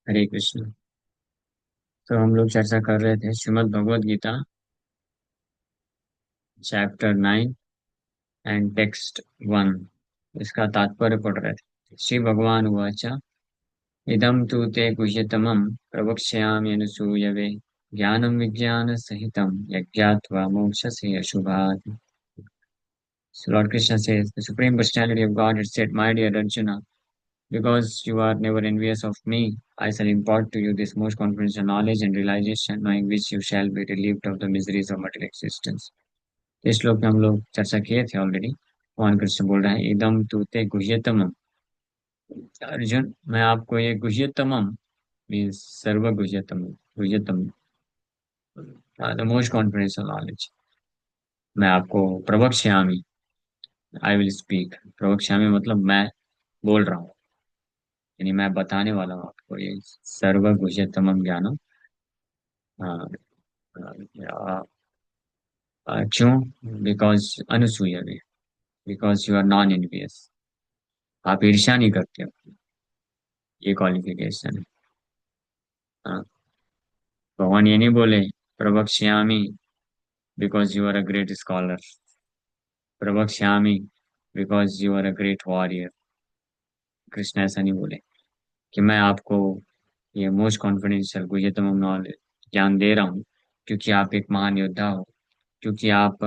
हरे कृष्ण। तो हम लोग चर्चा कर रहे थे Srimad Bhagavad Gita chapter 9 and text 1। इसका तात्पर्य पढ़ रहे थे। श्री भगवान उवाच इदं तु ते गुह्यतमं प्रवक्ष्यामि अनुसूयवे ज्ञानं विज्ञानसहितं यज्ञात्वा मोक्षसे अशुभात्। So Lord Krishna says, the Supreme Personality of God had said, My dear Arjuna, because you are never envious of me, I shall impart to you this most confidential knowledge and realization, knowing which you shall be relieved of the miseries of material existence. इस श्लोक में हम लोग चर्चा किए थे already. भगवान कृष्ण बोल रहे हैं इदम तू ते गुह्यतमम। अर्जुन, मैं आपको ये गुह्यतमम मीन्स सर्व गुह्यतम, गुह्यतम द मोस्ट कॉन्फिडेंशियल नॉलेज, मैं आपको प्रवक्ष्यामि, आई विल स्पीक। प्रवक्ष्यामि मतलब मैं बोल रहा हूँ, यानी मैं बताने वाला हूँ आपको ये सर्व गुह्यतमम ज्ञानम। क्यों? बिकॉज अनुसूया, because you are non envious, आप ईर्ष्या नहीं करते हो, ये क्वालिफिकेशन है। हाँ, भगवान ये नहीं बोले प्रवक्ष्यामि because you are a great scholar, प्रवक्ष्यामि because you are a great warrior. Krishna ऐसा नहीं बोले कि मैं आपको ये मोस्ट कॉन्फिडेंशियल गुह्यतम नॉलेज ज्ञान दे रहा हूँ क्योंकि आप एक महान योद्धा हो, क्योंकि आप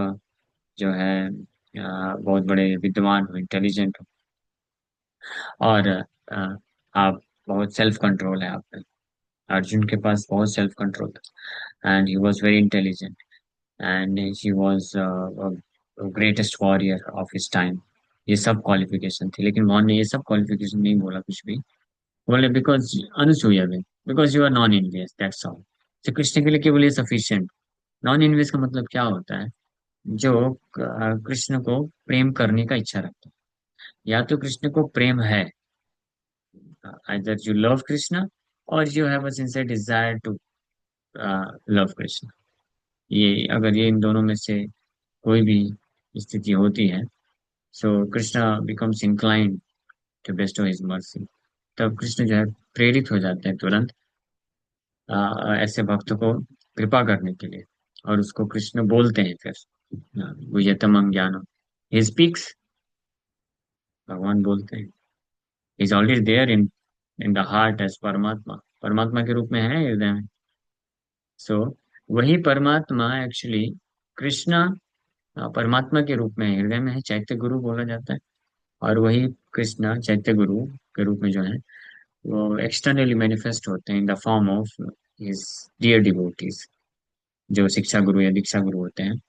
जो है बहुत बड़े विद्वान हो, इंटेलिजेंट हो, और आप बहुत सेल्फ कंट्रोल है आप पे। अर्जुन के पास बहुत सेल्फ कंट्रोल था and he was very intelligent and he was greatest warrior of his time. ये सब क्वालिफिकेशन थी, लेकिन वॉन ने ये सब क्वालिफिकेशन नहीं बोला कुछ भी। बोले बिकॉज अनुसूया में, because you are non envious, that's all. तो कृष्ण के लिए केवल ये सफिशिएंट। नॉन इनवेस का मतलब क्या होता है? जो कृष्ण को प्रेम करने का इच्छा रखता है, या तो कृष्ण को प्रेम है, either you love Krishna or you have a sincere desire to love Krishna। ये अगर ये इन दोनों में से कोई भी स्थिति होती है, so Krishna becomes inclined to bestow his mercy। तब कृष्ण जो है प्रेरित हो जाते हैं तुरंत ऐसे भक्त को कृपा करने के लिए, और उसको कृष्ण बोलते हैं फिर गुह्यतमं ज्ञानम। ही स्पीक्स, भगवान बोलते हैं। Is already there in in the heart as परमात्मा, परमात्मा के रूप में है हृदय में। सो वही परमात्मा एक्चुअली कृष्णा परमात्मा के रूप में हृदय में है, चैत्य गुरु बोला जाता है। और वही कृष्णा चैत्य गुरु के रूप में जो है वो एक्सटर्नली मैनिफेस्ट होते हैं in the form of his dear devotees, जो शिक्षा गुरु या दीक्षा गुरु होते हैं,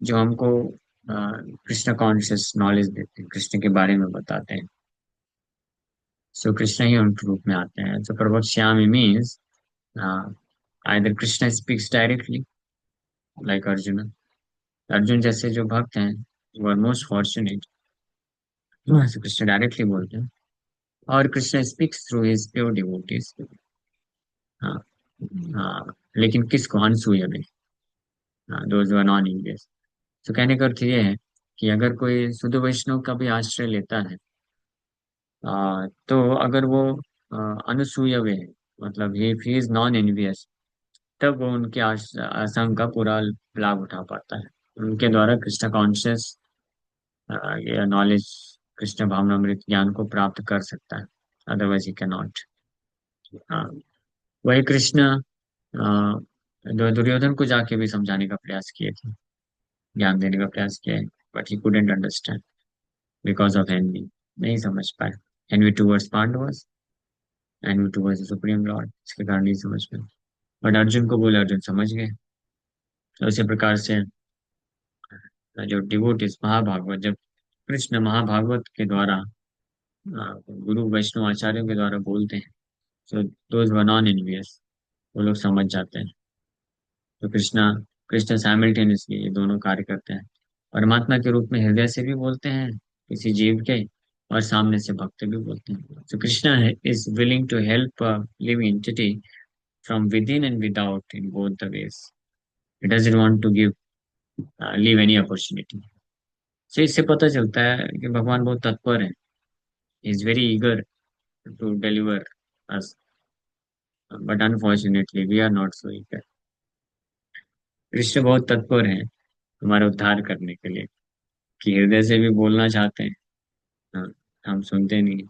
जो हमको कृष्ण कॉन्शियस नॉलेज देते हैं, कृष्ण के बारे में बताते हैं। सो कृष्ण ही उनके रूप में आते हैं। तो प्रवक्ष्यामि means either Krishna speaks directly like Arjun. Arjun जैसे जो भक्त हैं वो are most fortunate, Krishna directly बोलते हैं। और Krishna speaks through his pure devotees. हाँ, हाँ, लेकिन किसको? अनसूया में, those who are non envious. तो कहने का अर्थ ये है कि अगर कोई शुद्ध वैष्णव का भी आश्रय लेता है, तो अगर वो अनुसूया है, मतलब ही इज नॉन एनवियस, तब वो उनके आश्रम का पूरा लाभ उठा पाता है। उनके द्वारा कृष्ण कॉन्शियस ये नॉलेज, कृष्ण भावनामृत ज्ञान को प्राप्त कर सकता है, अदरवाइज ही कैन नॉट। वही कृष्ण दुर्योधन को जाके भी समझाने का प्रयास किए थे, ज्ञान देने का प्रयास किया है, but he couldn't understand because of envy. नहीं समझ पाए। Envy towards Pandavas, envy towards supreme lord, इसके कारण नहीं समझ पाए। बट अर्जुन को बोले, अर्जुन समझ गए। तो उसी प्रकार से जो डिवोटिस महाभागवत, जब कृष्ण महाभागवत के द्वारा गुरु वैष्णव आचार्यों के द्वारा बोलते हैं, तो दोज वर नॉन एनवियस, वो लोग समझ जाते हैं। तो कृष्णा कृष्ण साइमल्टेनियसली ये दोनों कार्य करते हैं। परमात्मा के रूप में हृदय से भी बोलते हैं किसी जीव के, और सामने से भक्त भी बोलते हैं। तो Krishna is willing to help living entity from within and without in both the ways. It doesn't want to give leave any opportunity. So इससे पता चलता है कि भगवान बहुत तत्पर है, is very eager to deliver us but unfortunately we are not so eager. Krishna बहुत तत्पर हैं हमारा उद्धार करने के लिए, कि हृदय से भी बोलना चाहते हैं। हाँ, हम सुनते नहीं।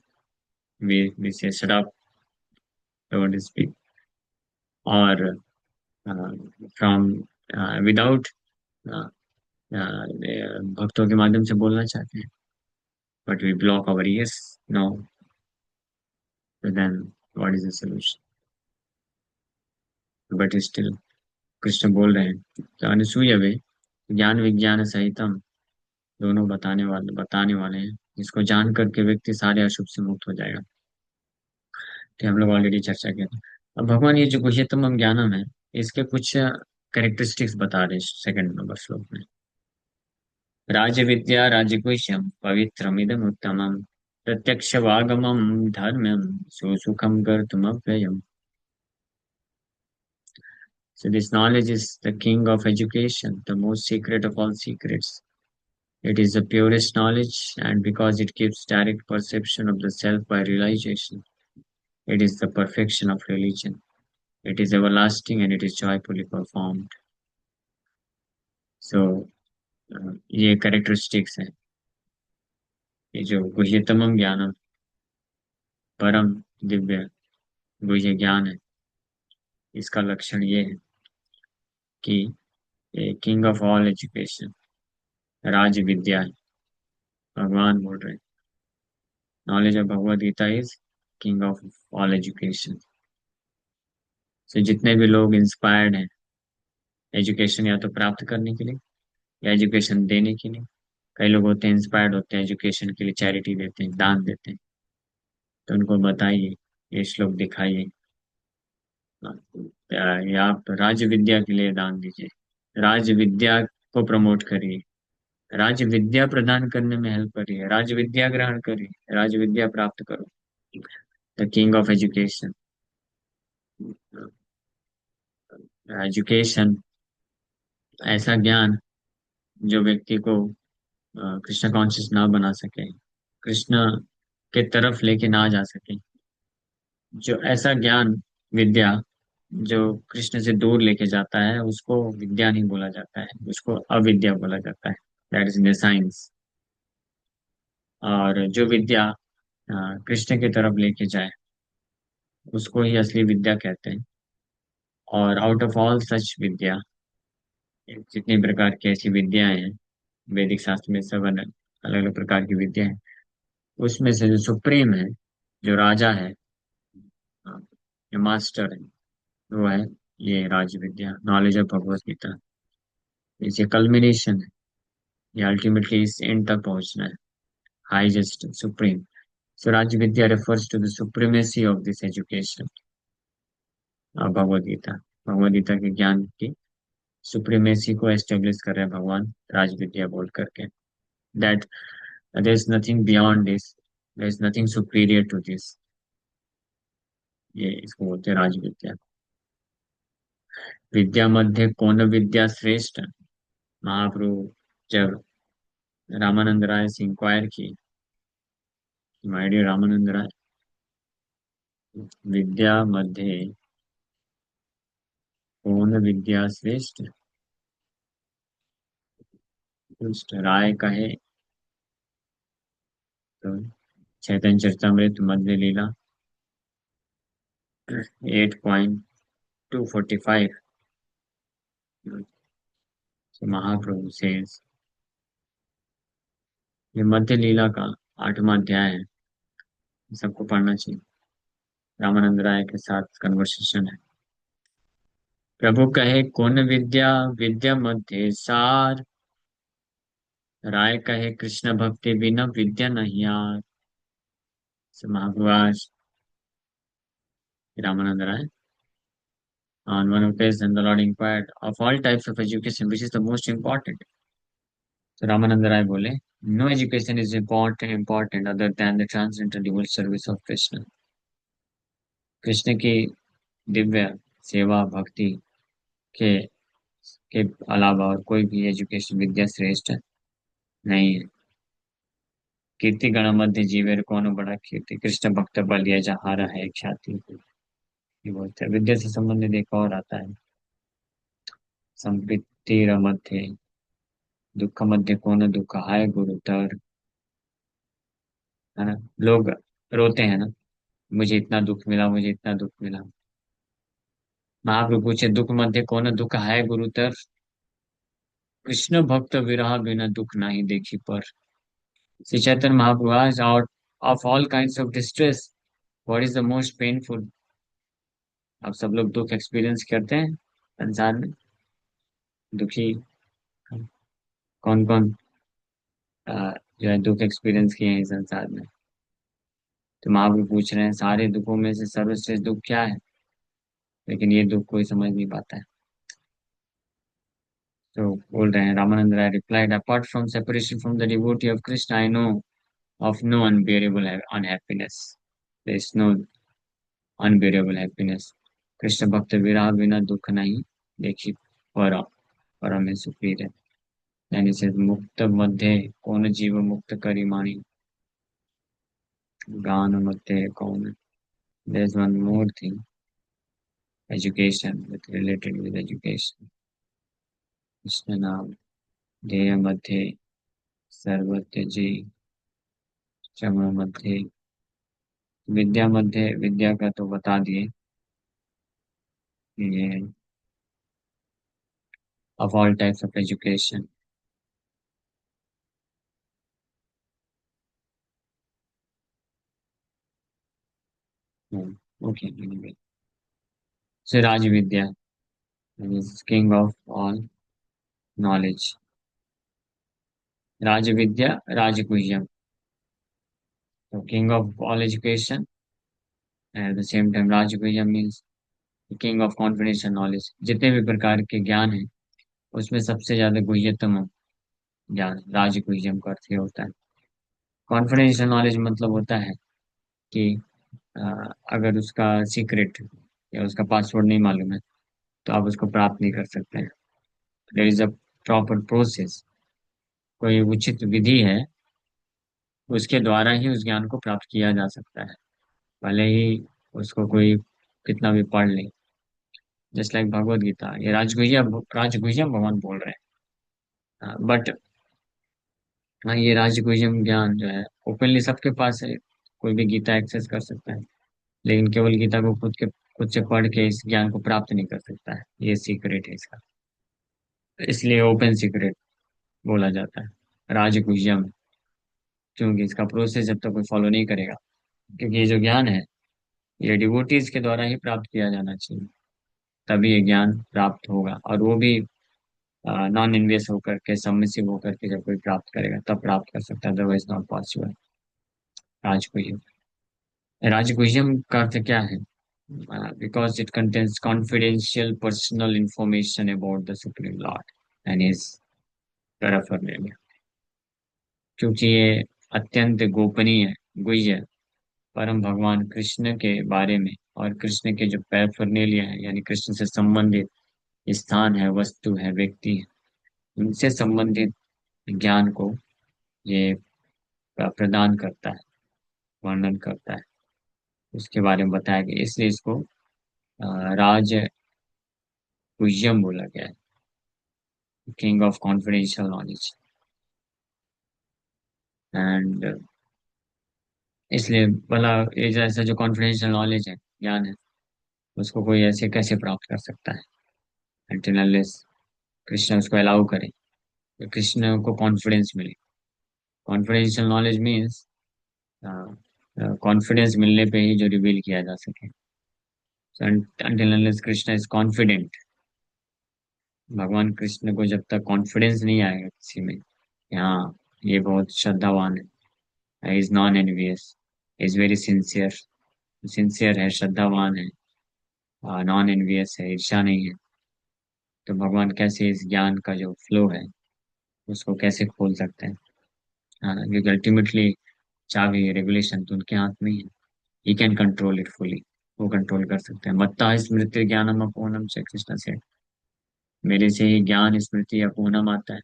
We say shut up, don't speak. और फ्रॉम विदाउट भक्तों के माध्यम से बोलना चाहते हैं, but we block our ears now. Then what is the solution? But still Krishna बोल रहे हैं कि अनुसूय वे ज्ञान विज्ञान सहितम, दोनों बताने वाले हैं, जिसको जान करके व्यक्ति सारे अशुभ से मुक्त हो जाएगा। कि हम लोग ऑलरेडी चर्चा किया था। अब भगवान ये जो गुह्यतम ज्ञानम है, इसके कुछ कैरेक्टरिस्टिक्स बता रहे सेकंड नंबर श्लोक में। राज्य विद्या राज्य गुह्यम पवित्रमिदम उत्तमम, प्रत्यक्ष वागमम धर्म्यम सुसुखम कर्तुमव्ययम्। So this knowledge is the king of education, the most secret of all secrets. It is the purest knowledge, and because it gives direct perception of the self by realization, it is the perfection of religion. It is everlasting and it is joyfully performed. So ये characteristics है। ये जो गुह्यतमम ज्ञानम, परम दिव्य गुह्य ज्ञान है, इसका लक्षण ये है कि ये किंग ऑफ ऑल एजुकेशन, राज विद्या है। भगवान बोल रहे हैं knowledge of Bhagavad Gita is king of all education. तो जितने भी लोग इंस्पायर्ड हैं एजुकेशन या तो प्राप्त करने के लिए या एजुकेशन देने के लिए, कई लोग होते हैं इंस्पायर्ड होते हैं एजुकेशन के लिए, चैरिटी देते हैं, दान देते हैं, तो उनको बताइए, ये श्लोक दिखाइए, या आप राज्य विद्या के लिए दान दीजिए, राज्य विद्या को प्रमोट करिए, राज्य विद्या प्रदान करने में हेल्प करिए, राज्य विद्या ग्रहण करिए, राज्य विद्या प्राप्त करो। The king of education, education ऐसा ज्ञान जो व्यक्ति को कृष्ण कॉन्शियस ना बना सके, कृष्ण के तरफ लेके ना जा सके, जो ऐसा ज्ञान, विद्या जो कृष्ण से दूर लेके जाता है, उसको विद्या नहीं बोला जाता है, उसको अविद्या बोला जाता है। That is in science. और जो विद्या कृष्ण की तरफ लेके जाए, उसको ही असली विद्या कहते हैं। और आउट ऑफ ऑल सच विद्या, जितनी प्रकार की ऐसी विद्याएं हैं वैदिक शास्त्र में, सब अलग अलग प्रकार की विद्या है, उसमें से जो सुप्रीम है, जो राजा है, जो मास्टर है, वो है ये राज विद्या, नॉलेज ऑफ भगवत गीता। इसे कल्मिनेशन है, ये अल्टीमेटली इस एंड तक पहुंचना है, हाईएस्ट सुप्रीम। सो राज विद्या refers to the supremacy of this education, Bhagavad Gita, Bhagavad Gita के ज्ञान की सुप्रीमेसी को एस्टेब्लिश कर रहे हैं भगवान राज विद्या बोल करके। That there is nothing beyond this, there is nothing superior to this. ये इसको बोलते हैं राज विद्या। विद्या मध्य कौन विद्या श्रेष्ठ, महाप्रभु जब रामानंद राय से इंक्वायर की, माय डियर रामानंद राय, विद्या मध्य कौन विद्या श्रेष्ठ, श्रेष्ठ राय कहे तो चैतन्य चरितमृत मध्य लीला 8.245, महाप्रभु से ये मध्य लीला का 8वां अध्याय है, सबको पढ़ना चाहिए। रामानंद राय के साथ कन्वर्सेशन है। प्रभु कहे कौन विद्या, विद्या मध्य सार, राय कहे कृष्ण भक्ति बिना विद्या नहीं यार। महाप्रभु रामानंद राय on one occasion the Lord inquired of all types of education which is the most important. So Ramananda Rai बोले no education is important other than the transcendental devotional service of Krishna. Krishna की दिव्य सेवा भक्ति के के अलावा और कोई भी एजुकेशन विद्या श्रेष्ठ नहीं है। कीर्ति गण मध्य जीवेर कौन बड़ा कीर्ति, कृष्ण भक्त बलिया जहारा है ख्याति। ये बोलते हैं विद्या से संबंधित एक और आता है, संपत्तिर मध्य दुख मध्य कौन दुख हाय गुरुतर। है ना। लोग रोते हैं ना, मुझे इतना दुख मिला, मुझे इतना दुख मिला। महाप्रभु पूछे दुख मध्य कौन दुख है गुरुतर। कृष्ण भक्त विरह बिना दुख नहीं देखी पर। Shri Chaitanya Mahaprabhu asked, out of all kinds of distress, what is the most painful? अब सब लोग दुख एक्सपीरियंस करते हैं संसार में। दुखी कौन कौन जो है दुख एक्सपीरियंस किए हैं इस संसार में। तो महाप्रभु पूछ रहे हैं सारे दुखों में से सर्वश्रेष्ठ दुख क्या है, लेकिन ये दुख कोई समझ नहीं पाता है। तो बोल रहे हैं Ramananda Rai replied, apart from separation from the devotee of Krishna I know of no unbearable unhappiness. There is no unbearable happiness. Krishna भक्त विरह बिना दुख नहीं देखी पर परम है सुपीर है। यानी से मुक्त मध्य कौन जीव मुक्त करी मानी गान मध्य कौन। There is one more thing, education with related with education। Krishna नाम ध्येय मध्य सर्वत्र जी क्षमा मध्य। विद्या मध्य विद्या का तो बता दिए, ये of all types of education। Okay anyway। So Raj Vidya is king of all knowledge। Raj Vidya, Raj Guhyam, so king of all education, and at the same time Raj Guhyam means king of confidential knowledge। जितने भी प्रकार के ज्ञान है उसमें सबसे ज्यादा गुह्यतम ज्ञान राज गुह्यम का अर्थ ये होता है। कॉन्फिडेंशियल नॉलेज मतलब होता है कि अ, अगर उसका सीक्रेट या उसका पासवर्ड नहीं मालूम है तो आप उसको प्राप्त नहीं कर सकते हैं। There is a proper process, कोई उचित विधि है, उसके द्वारा ही उस ज्ञान को प्राप्त किया जा सकता है, भले ही उसको कोई कितना भी पढ़ ले। जस्ट लाइक भगवत गीता, ये राजगुह्यम भगवान बोल रहे हैं, बट हाँ ये राजगुह्यम ज्ञान जो है ओपनली सबके पास है, कोई भी गीता एक्सेस कर सकता है, लेकिन केवल गीता को खुद से पढ़ के इस ज्ञान को प्राप्त नहीं कर सकता है, ये सीक्रेट है इसका। इसलिए ओपन सीक्रेट बोला जाता है राजगुह्यम, क्योंकि इसका प्रोसेस जब तक कोई फॉलो नहीं करेगा, क्योंकि ये जो ज्ञान है ये डिवोटीज के द्वारा ही प्राप्त किया जाना चाहिए, तभी ये ज्ञान प्राप्त होगा, और वो भी नॉन इन्वेस होकर के सबमिसिव होकर के जब कोई प्राप्त करेगा तब प्राप्त कर सकता है, अदरवाइज नॉट पॉसिबल। राजगुह्यम, राजगुह्यम का अर्थ क्या है? Because it contains confidential personal information about the supreme Lord and his paraphernalia. क्योंकि ये अत्यंत गोपनीय गुह्य परम भगवान कृष्ण के बारे में और कृष्ण के जो पैराफर्नेलिया है यानी कृष्ण से संबंधित स्थान है, वस्तु है, व्यक्ति है, उनसे संबंधित ज्ञान को ये प्रदान करता है, वर्णन करता है, उसके बारे में बताया गया, इसलिए इसको राज गुह्यम बोला गया है, king of confidential knowledge. And इसलिए भला ये जैसा जो कॉन्फिडेंशियल नॉलेज है, ज्ञान है, उसको कोई ऐसे कैसे प्राप्त कर सकता है until unless कृष्ण उसको अलाउ करे, तो कृष्ण को कॉन्फिडेंस मिले। कॉन्फिडेंशियल नॉलेज मीन्स कॉन्फिडेंस मिलने पे ही जो रिवील किया जा सके। So until unless Krishna is confident, भगवान कृष्ण को जब तक कॉन्फिडेंस नहीं आएगा किसी में, हाँ ये बहुत श्रद्धावान है, is non envious, is very sincere, sincere है, श्रद्धावान है, नॉन एनवियस है, ईर्ष्या नहीं है, तो भगवान कैसे इस ज्ञान का जो फ्लो है उसको कैसे खोल सकते हैं। हाँ, क्योंकि अल्टीमेटली चाबी रेगुलेशन तो उनके हाथ में ही है, he can control it fully, वो कंट्रोल कर सकते हैं। मत्ता स्मृति ज्ञानम अपूर्णम से कृष्ण से, मेरे से ही ज्ञान स्मृति अपूर्णम आता है।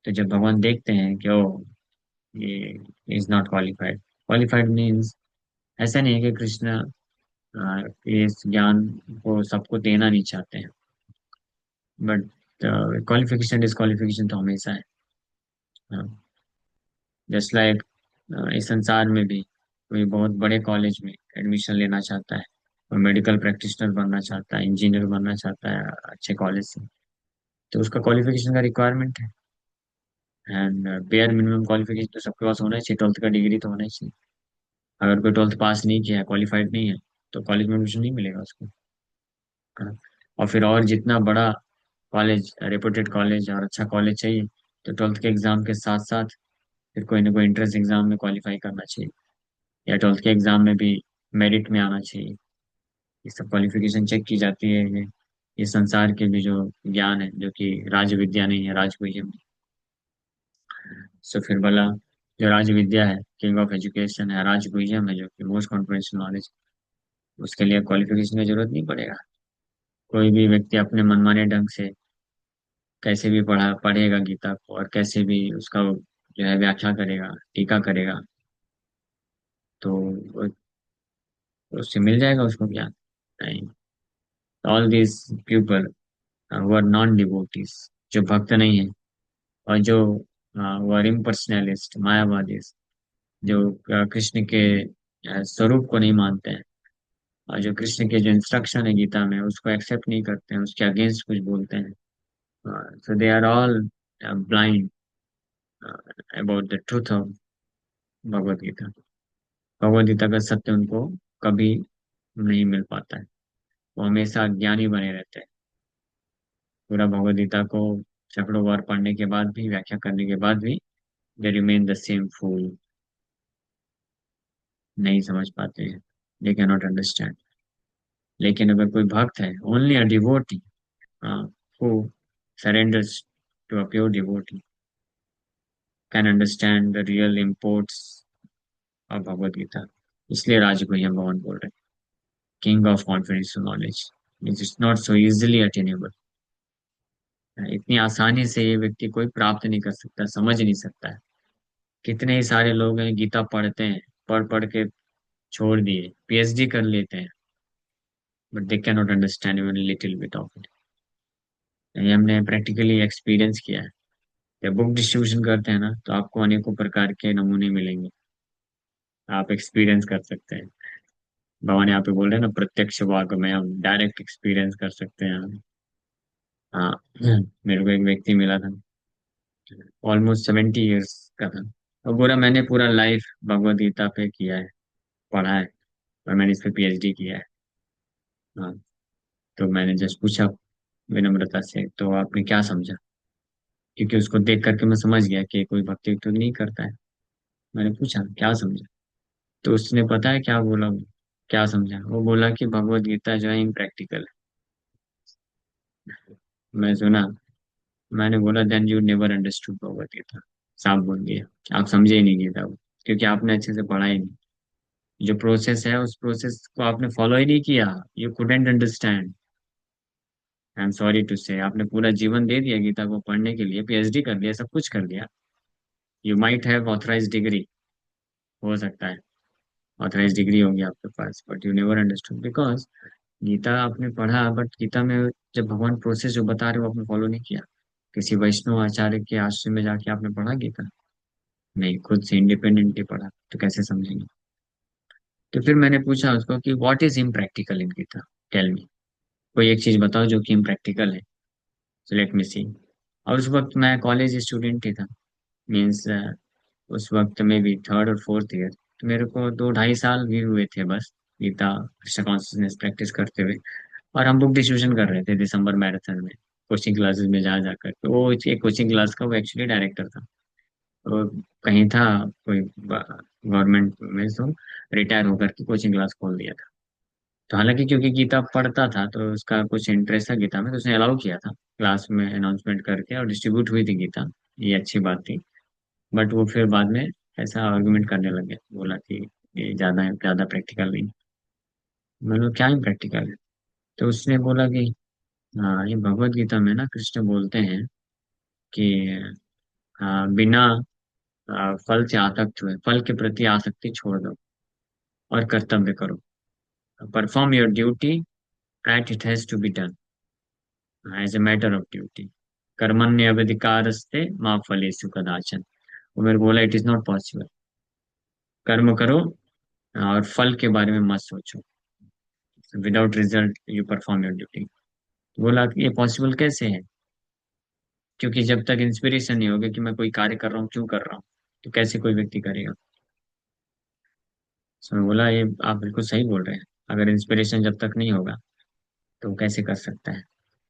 तो जब भगवान देखते हैं कि ओ ये is not qualified, qualified means ऐसा नहीं है कि कृष्ण इस ज्ञान को सबको देना नहीं चाहते हैं। बट क्वालिफिकेशन डिस्क्वालिफिकेशन तो हमेशा है। जस्ट लाइक इस संसार में भी कोई बहुत बड़े कॉलेज में एडमिशन लेना चाहता है, कोई मेडिकल प्रैक्टिशनर बनना चाहता है, इंजीनियर बनना चाहता है अच्छे कॉलेज से, तो उसका क्वालिफिकेशन का रिक्वायरमेंट है। एंड बेयर मिनिमम क्वालिफिकेशन तो सबके पास होना ही चाहिए, 12th का डिग्री तो होना ही चाहिए। अगर कोई 12th पास नहीं किया है, क्वालिफाइड नहीं है, तो कॉलेज में एडमिशन नहीं मिलेगा उसको। हाँ। और फिर और जितना बड़ा कॉलेज, रेपुटेड कॉलेज और अच्छा कॉलेज चाहिए, तो 12th के एग्जाम के साथ साथ फिर कोई ना कोई एंट्रेंस एग्जाम में क्वालिफाई करना चाहिए, या 12th के एग्जाम में भी मेरिट में आना चाहिए। ये सब क्वालिफिकेशन चेक की जाती है। ये संसार के भी जो ज्ञान है, जो कि राज विद्या नहीं है, राजगुह्यम है। सो फिर बोला, जो राज विद्या है, किंग ऑफ एजुकेशन है, राजगुह्यम है, जो कि मोस्ट कॉन्फिडेंशियल नॉलेज, उसके लिए क्वालिफिकेशन की जरूरत नहीं पड़ेगा। कोई भी व्यक्ति अपने मनमाने ढंग से कैसे भी पढ़ेगा गीता को, और कैसे भी उसका जो है व्याख्या करेगा, टीका करेगा, तो वो- उससे मिल जाएगा उसको ज्ञान। नहीं, all this people who are non devotees, जो भक्त नहीं है, और जो वर इम्पर्सनलिस्ट, मायावादी, जो कृष्ण के स्वरूप को नहीं मानते हैं, और जो कृष्ण के जो इंस्ट्रक्शन है गीता में उसको एक्सेप्ट नहीं करते हैं, उसके अगेंस्ट कुछ बोलते हैं, so they are all blind about the truth of Bhagavad Gita. Bhagavad Gita का सत्य उनको कभी नहीं मिल पाता है। वो हमेशा ज्ञानी बने रहते हैं। पूरा भगवत गीता को सैकड़ों बार पढ़ने के बाद भी, व्याख्या करने के बाद भी, दे रिमेन द सेम फूल। नहीं समझ पाते हैं, दे कैन नॉट अंडरस्टैंड। लेकिन अगर कोई भक्त है, only a devotee, who surrenders to a pure devotee, can understand the real imports of Bhagavad Gita. इसलिए राजगुह्य भगवान बोल रहे, king of confidential knowledge, it's not so easily attainable. इतनी आसानी से ये व्यक्ति कोई प्राप्त नहीं कर सकता, समझ नहीं सकता है। कितने ही सारे लोग हैं, गीता पढ़ते हैं, पढ़ पढ़ के छोड़ दिए, पीएचडी कर लेते हैं, but they can not understand even little bit of it. ये हमने प्रैक्टिकली एक्सपीरियंस किया है। जब बुक डिस्ट्रीब्यूशन करते हैं ना, तो आपको अनेकों प्रकार के नमूने मिलेंगे, आप एक्सपीरियंस कर सकते हैं। भगवान यहाँ पे बोल रहे हैं ना, प्रत्यक्ष वाक में हम डायरेक्ट एक्सपीरियंस कर सकते हैं। हाँ। मेरे को एक व्यक्ति मिला था, ऑलमोस्ट 70 ईयर्स का था, और पूरा मैंने पूरा लाइफ भगवत गीता पे किया है, पढ़ा है, और मैंने इस पे पीएचडी किया है। हाँ। तो मैंने जस्ट पूछा विनम्रता से, तो आपने क्या समझा? क्योंकि उसको देख करके मैं समझ गया कि कोई भक्ति तो नहीं करता है। मैंने पूछा क्या समझा, तो उसने पता है क्या बोला? क्या समझा? वो बोला कि भगवत गीता जो है इम्प्रैक्टिकल है। मैं सुना, मैंने बोला then you never understood Bhagavad Gita. साफ बोल दिया, आप समझे ही नहीं गीता को, क्योंकि आपने अच्छे से पढ़ा ही नहीं। जो प्रोसेस है, उस प्रोसेस को आपने फॉलो ही नहीं किया। You couldn't understand. I am sorry to say, आपने पूरा जीवन दे दिया गीता को पढ़ने के लिए, पीएचडी कर लिया, सब कुछ कर लिया। You might have authorize degree, हो सकता है ऑथराइज डिग्री होगी आपके पास, but you never understood, because Gita आपने पढ़ा, बट गीता में जब भगवान प्रोसेस जो बता रहे हो आपने फॉलो नहीं किया। किसी वैष्णव आचार्य के आश्रम में जाके आपने पढ़ा गीता? नहीं, खुद से इंडिपेंडेंटली पढ़ा, तो कैसे समझेंगे? तो फिर मैंने पूछा उसको कि what is impractical in Gita, tell me, कोई एक चीज बताओ जो कि इम्प्रैक्टिकल है, सो लेट मी सी। और उस वक्त मैं कॉलेज स्टूडेंट ही था, मीन्स उस वक्त में भी 3rd और 4th ईयर, तो मेरे को 2 ढाई साल भी हुए थे बस गीता कृष्ण कॉन्शियसनेस प्रैक्टिस करते हुए। और हम बुक डिस्ट्रीब्यूशन कर रहे थे दिसंबर मैराथन में, कोचिंग क्लासेस में जा जाकर, तो वो एक कोचिंग क्लास का वो एक्चुअली डायरेक्टर था। वो कहीं था, कोई गवर्नमेंट में, तो रिटायर होकर के कोचिंग क्लास खोल दिया था। तो हालांकि क्योंकि गीता पढ़ता था, तो उसका कुछ इंटरेस्ट था गीता में, तो उसने अलाउ किया था क्लास में अनाउंसमेंट करके, और डिस्ट्रीब्यूट हुई थी गीता। ये अच्छी बात थी। बट वो फिर बाद में ऐसा आर्गुमेंट करने लगे, बोला कि ये ज्यादा प्रैक्टिकल नहीं। मैंने बोला, क्या ही प्रैक्टिकल है? तो उसने बोला कि हाँ, ये भगवत गीता में ना कृष्ण बोलते हैं कि बिना फल से आसक्त हुए, फल के प्रति आसक्ति छोड़ दो और कर्तव्य करो। Perform your duty at it has to be done as a matter of duty. कर्मण्येवाधिकारस्ते मा फलेषु कदाचन। वो मेरे को बोला इट इज नॉट पॉसिबल। कर्म करो और फल के बारे में मत सोचो। Without result you perform your duty. बोला कि ये पॉसिबल कैसे है? क्योंकि जब तक इंस्पिरेशन नहीं होगी कि मैं कोई कार्य कर रहा हूँ, क्यों कर रहा हूँ, तो कैसे कोई व्यक्ति करेगा? तो मैं बोला ये आप बिल्कुल सही बोल रहे हैं। अगर इंस्पिरेशन जब तक नहीं होगा तो वो कैसे कर सकता है?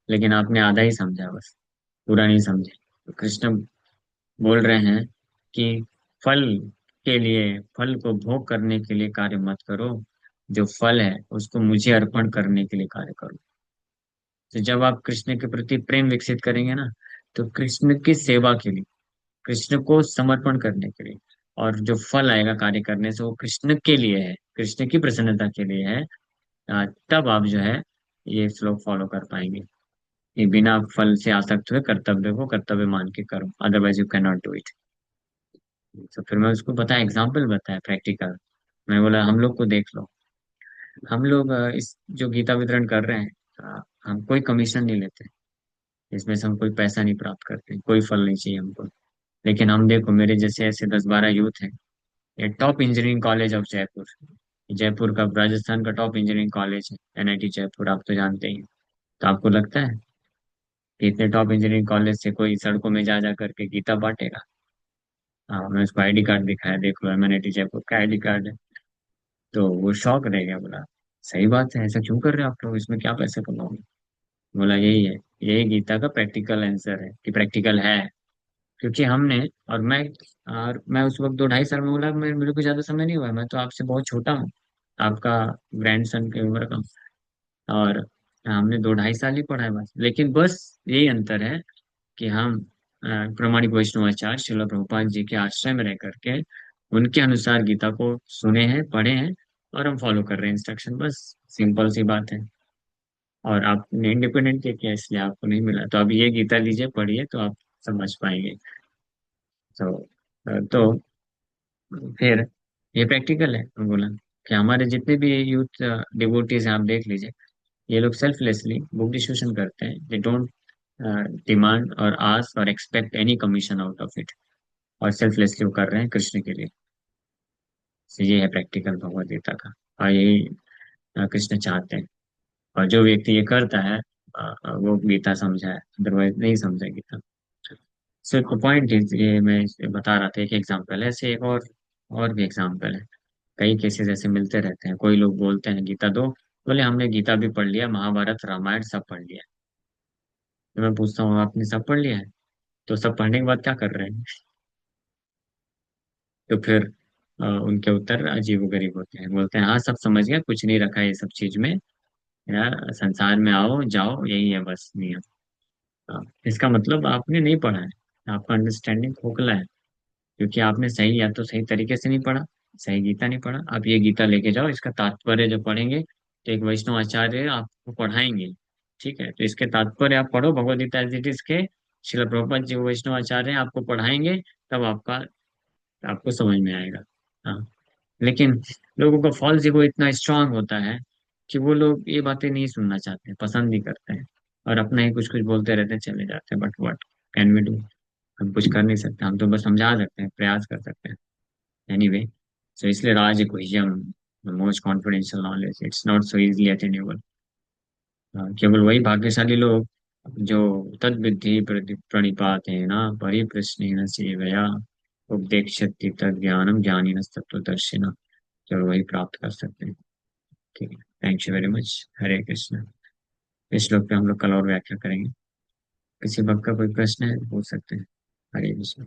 लेकिन आपने आधा ही समझा, बस पूरा नहीं समझे। तो कृष्ण बोल रहे हैं कि फल के लिए, फल को भोग करने के लिए कार्य मत करो। जो फल है उसको मुझे अर्पण करने के लिए कार्य करो। तो जब आप कृष्ण के प्रति प्रेम विकसित करेंगे ना, तो कृष्ण की सेवा के लिए, कृष्ण को समर्पण करने के लिए, और जो फल आएगा कार्य करने से वो कृष्ण के लिए है, कृष्ण की प्रसन्नता के लिए है। तब आप जो है ये श्लोक फॉलो कर पाएंगे कि बिना फल से आसक्त हुए कर्तव्य को कर्तव्य मान के करो, otherwise you can not do it. तो फिर मैं उसको बताया, एग्जाम्पल बताया प्रैक्टिकल। मैं बोला हम लोग को देख लो। हम लोग इस जो गीता वितरण कर रहे हैं, हम कोई कमीशन नहीं लेते। इसमें से हम कोई पैसा नहीं प्राप्त करते, कोई फल नहीं चाहिए हमको। लेकिन हम देखो, मेरे जैसे ऐसे 10-12 यूथ हैं। ये top engineering college of Jaipur, Jaipur का, राजस्थान का टॉप इंजीनियरिंग कॉलेज है एनआईटी जयपुर, आप तो जानते ही हैं। तो आपको लगता है कि इतने टॉप इंजीनियरिंग कॉलेज से कोई सड़कों में जा जा करके गीता बांटेगा? हाँ, मैं उसको आईडी कार्ड दिखाया, देख लो एनआईटी जयपुर का आईडी कार्ड है। तो वो शौक रह गया, बोला सही बात है, ऐसा क्यों कर रहे हो आप लोग, इसमें क्या पैसे कमाओगे? बोला यही है, यही गीता का प्रैक्टिकल आंसर है कि प्रैक्टिकल है। क्योंकि हमने, और मैं उस वक्त 2-2.5 साल में, बोला मेरे को ज्यादा समय नहीं हुआ है, मैं तो आपसे बहुत छोटा हूँ, आपका ग्रैंडसन की उम्र का हूँ। और हमने 2-2.5 साल ही पढ़ा है बस। लेकिन बस यही अंतर है कि हम प्रामाणिक वैष्णवाचार्य श्रील प्रभुपाद जी के आश्रय में रह करके उनके अनुसार गीता को सुने हैं, पढ़े हैं, और हम फॉलो कर रहे हैं इंस्ट्रक्शन, बस सिंपल सी बात है। और आपने इंडिपेंडेंट किया इसलिए आपको नहीं मिला, तो अब ये गीता लीजिए, पढ़िए, तो आप समझ पाएंगे। तो फिर ये प्रैक्टिकल है। मैं बोला कि हमारे जितने भी यूथ डिवोटीज हैं, आप देख लीजिए, ये लोग सेल्फलेसली बुक डिस्ट्रीब्यूशन करते हैं। दे डोंट डिमांड और आस्क और expect any commission out of it, और सेल्फलेसली वो कर रहे हैं कृष्ण के लिए। तो ये है प्रैक्टिकल भगवद गीता का, और यही कृष्ण चाहते हैं। और जो व्यक्ति ये करता है, वो गीता समझा है, अदरवाइज नहीं समझा गीता। सो पॉइंट इज, ये मैं बता रहा था, एक एग्जाम्पल है, ऐसे एक और भी एग्जाम्पल है। कई केसेस ऐसे मिलते रहते हैं। कोई लोग बोलते हैं गीता दो, बोले हमने गीता भी पढ़ लिया, महाभारत रामायण सब पढ़ लिया। तो मैं पूछता हूँ आपने सब पढ़ लिया है, तो सब पढ़ने के बाद क्या कर रहे हैं? तो फिर उनके उत्तर अजीबोगरीब होते हैं। बोलते हैं हाँ सब समझ गया, कुछ नहीं रखा है ये सब चीज में, यार संसार में आओ जाओ, यही है बस नियम। इसका मतलब आपने नहीं पढ़ा है, आपका अंडरस्टैंडिंग खोखला है। क्योंकि आपने सही, या तो सही तरीके से नहीं पढ़ा, सही गीता नहीं पढ़ा। आप ये गीता लेके जाओ, इसका तात्पर्य जब पढ़ेंगे तो एक वैष्णव आचार्य आपको पढ़ाएंगे। ठीक है, तो इसके तात्पर्य आप पढ़ो, Bhagavad Gita as it is के श्रील प्रभुपाद जी वैष्णव आचार्य हैं, आपको पढ़ाएंगे, तब आपको समझ में आएगा। हाँ। लेकिन लोगों का फॉल्स ईगो इतना स्ट्रांग होता है कि वो लोग ये बातें नहीं सुनना चाहते, पसंद नहीं करते हैं, और अपना ही कुछ कुछ बोलते रहते हैं, चले जाते हैं। But what can we do? हम कुछ कर नहीं सकते, हम तो बस समझा सकते हैं, प्रयास कर सकते हैं। एनीवे, सो इसलिए राज गुह्यम, most confidential knowledge, it's not so easily attainable. केवल वही भाग्यशाली लोग जो तद विद्धि प्रणिपात है ना परिप्रश्न सेवया उपदेक्षति तद ज्ञानम ज्ञानी तत्वदर्शिना, केवल वही प्राप्त कर सकते हैं। ठीक है, थैंक यू वेरी मच। हरे कृष्ण। इस श्लोक पे हम लोग कल और व्याख्या करेंगे। किसी भक्त का कोई प्रश्न है तो पूछ सकते हैं। हरे कृष्ण।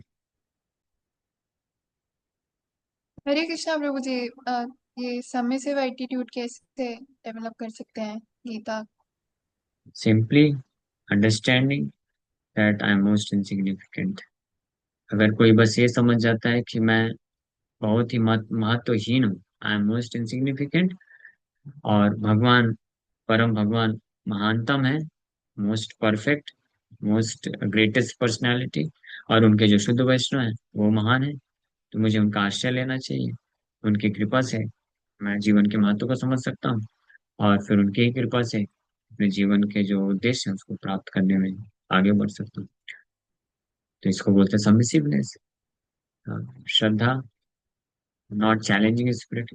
हरे कृष्णा प्रभु जी। ये सबमिसिव एटीट्यूड कैसे डेवलप कर सकते हैं Gita? Simply understanding that I am most insignificant. अगर कोई बस ये समझ जाता है कि मैं बहुत ही महत्वहीन हूँ, आई एम मोस्ट इनसिग्निफिकेंट, और भगवान, परम भगवान महानतम है, most perfect, most greatest personality, और उनके जो शुद्ध वैष्णव हैं वो महान है, तो मुझे उनका आश्रय लेना चाहिए। उनकी कृपा से मैं जीवन के महत्व को समझ सकता हूँ। और फिर उनकी ही कृपा से अपने जीवन के जो उद्देश्य है उसको प्राप्त करने में आगे बढ़ सकता हूँ। तो इसको बोलते हैं सबमिसिवनेस। श्रद्धा, नॉट चैलेंजिंग स्पिरिट।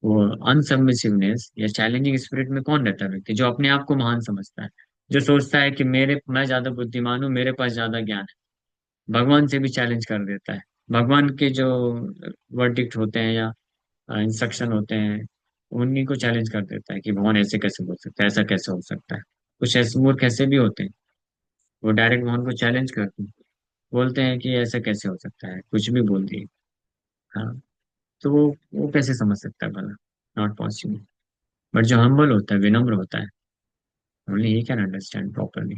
वो अनसबमिसिवनेस या चैलेंजिंग स्पिरिट में कौन रहता है? व्यक्ति जो अपने आप को महान समझता है, जो सोचता है कि मैं ज्यादा बुद्धिमान हूँ, मेरे पास ज्यादा ज्ञान है, भगवान से भी चैलेंज कर देता है। भगवान के जो वर्डिक्ट होते हैं या इंस्ट्रक्शन होते हैं, उन्हीं को चैलेंज कर देता है कि भगवान ऐसे कैसे बोल सकता है, ऐसा कैसे हो सकता है। कुछ ऐसे मूर्ख ऐसे भी होते हैं, वो डायरेक्ट भगवान को चैलेंज करते हैं, बोलते हैं कि ऐसा कैसे हो सकता है, कुछ भी बोल दिए। हाँ, तो वो कैसे समझ सकता है भला? Not possible. बट जो हम्बल होता है, विनम्र होता है, only he can understand properly,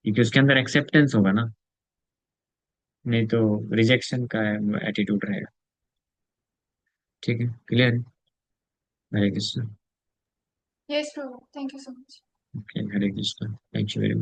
क्योंकि उसके अंदर एक्सेप्टेंस होगा ना। नहीं तो रिजेक्शन का एटीट्यूड रहेगा। ठीक है, क्लियर है? हरे कृष्ण। यस प्रभु, thank you so much. Okay, Hare Krishna, thank you very much.